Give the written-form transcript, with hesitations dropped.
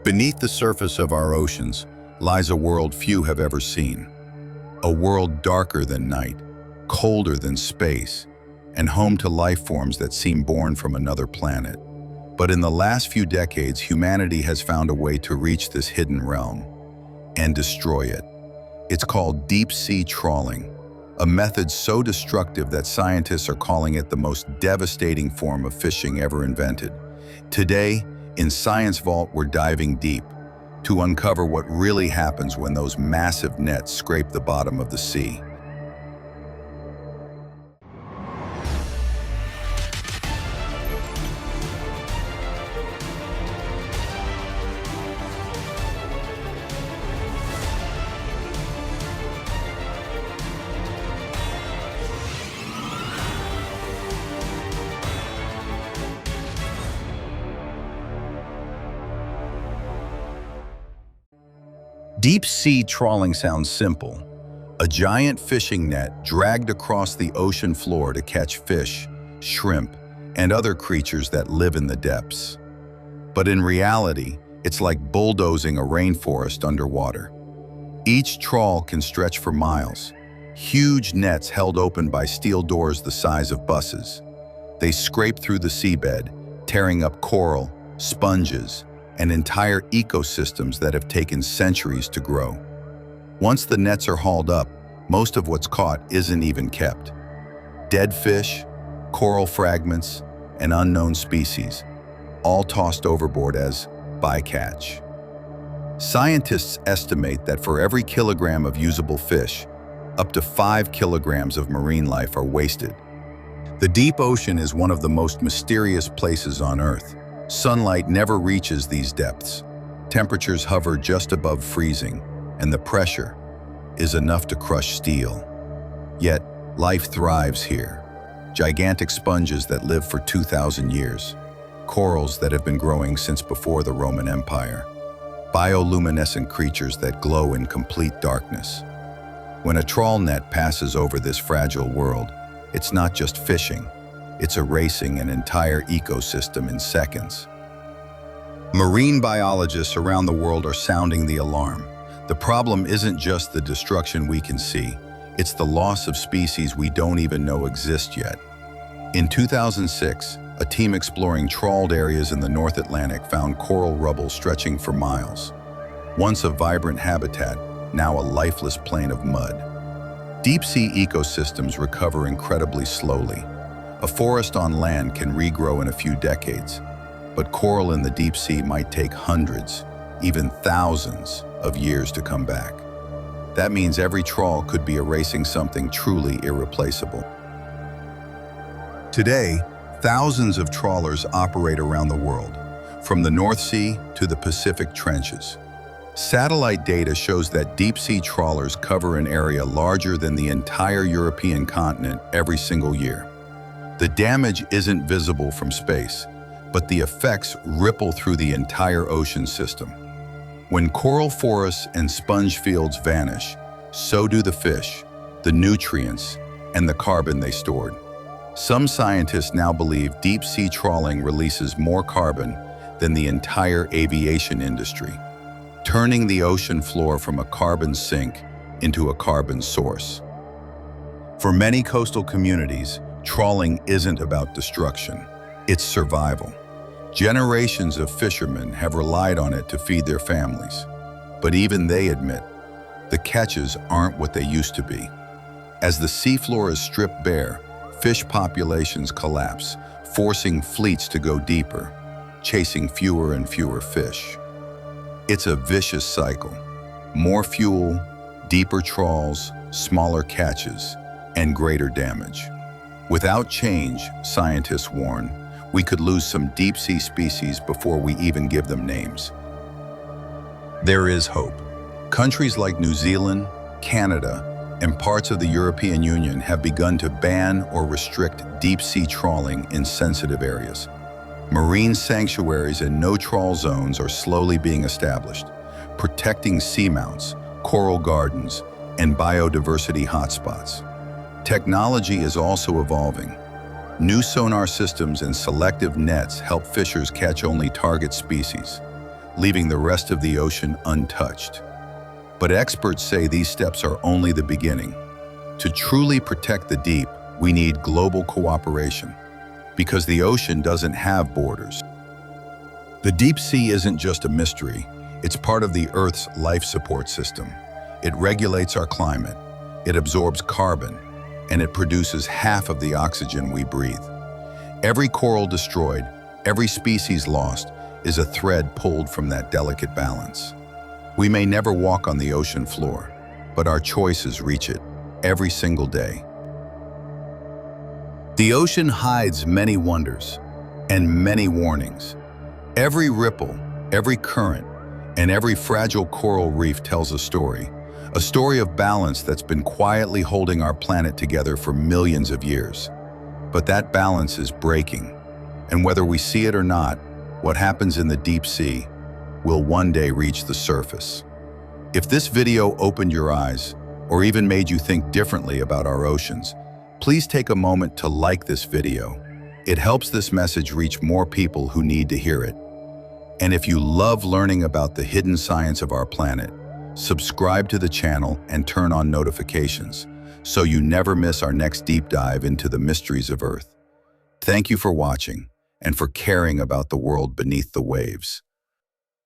Beneath the surface of our oceans lies a world few have ever seen. A world darker than night, colder than space, and home to life forms that seem born from another planet. But in the last few decades, humanity has found a way to reach this hidden realm and destroy it. It's called deep-sea trawling, a method so destructive that scientists are calling it the most devastating form of fishing ever invented. Today, in Science Vault, we're diving deep to uncover what really happens when those massive nets scrape the bottom of the sea. Deep-sea trawling sounds simple. A giant fishing net dragged across the ocean floor to catch fish, shrimp, and other creatures that live in the depths. But in reality, it's like bulldozing a rainforest underwater. Each trawl can stretch for miles. Huge nets held open by steel doors the size of buses. They scrape through the seabed, tearing up coral, sponges, and entire ecosystems that have taken centuries to grow. Once the nets are hauled up, most of what's caught isn't even kept. Dead fish, coral fragments, and unknown species, all tossed overboard as bycatch. Scientists estimate that for every kilogram of usable fish, up to 5 kilograms of marine life are wasted. The deep ocean is one of the most mysterious places on Earth. Sunlight never reaches these depths. Temperatures hover just above freezing, and the pressure is enough to crush steel. Yet, life thrives here. Gigantic sponges that live for 2,000 years, corals that have been growing since before the Roman Empire, bioluminescent creatures that glow in complete darkness. When a trawl net passes over this fragile world, it's not just fishing. It's erasing an entire ecosystem in seconds. Marine biologists around the world are sounding the alarm. The problem isn't just the destruction we can see, it's the loss of species we don't even know exist yet. In 2006, a team exploring trawled areas in the North Atlantic found coral rubble stretching for miles. Once a vibrant habitat, now a lifeless plain of mud. Deep-sea ecosystems recover incredibly slowly. A forest on land can regrow in a few decades, but coral in the deep sea might take hundreds, even thousands of years to come back. That means every trawl could be erasing something truly irreplaceable. Today, thousands of trawlers operate around the world, from the North Sea to the Pacific trenches. Satellite data shows that deep-sea trawlers cover an area larger than the entire European continent every single year. The damage isn't visible from space, but the effects ripple through the entire ocean system. When coral forests and sponge fields vanish, so do the fish, the nutrients, and the carbon they stored. Some scientists now believe deep-sea trawling releases more carbon than the entire aviation industry, turning the ocean floor from a carbon sink into a carbon source. For many coastal communities, trawling isn't about destruction, it's survival. Generations of fishermen have relied on it to feed their families. But even they admit, the catches aren't what they used to be. As the seafloor is stripped bare, fish populations collapse, forcing fleets to go deeper, chasing fewer and fewer fish. It's a vicious cycle. More fuel, deeper trawls, smaller catches, and greater damage. Without change, scientists warn, we could lose some deep-sea species before we even give them names. There is hope. Countries like New Zealand, Canada, and parts of the European Union have begun to ban or restrict deep-sea trawling in sensitive areas. Marine sanctuaries and no-trawl zones are slowly being established, protecting seamounts, coral gardens, and biodiversity hotspots. Technology is also evolving. New sonar systems and selective nets help fishers catch only target species. leaving the rest of the ocean untouched. But experts say these steps are only the beginning. To truly protect the deep, we need global cooperation, because the ocean doesn't have borders. The deep sea isn't just a mystery, it's part of the Earth's life support system. It regulates our climate, it absorbs carbon, and it produces half of the oxygen we breathe. Every coral destroyed, every species lost, is a thread pulled from that delicate balance. We may never walk on the ocean floor, but our choices reach it every single day. The ocean hides many wonders and many warnings. Every ripple, every current, and every fragile coral reef tells a story of balance that's been quietly holding our planet together for millions of years. But that balance is breaking, and whether we see it or not, what happens in the deep sea will one day reach the surface. If this video opened your eyes, or even made you think differently about our oceans, please take a moment to like this video. It helps this message reach more people who need to hear it. And if you love learning about the hidden science of our planet, subscribe to the channel and turn on notifications so you never miss our next deep dive into the mysteries of Earth. Thank you for watching and for caring about the world beneath the waves.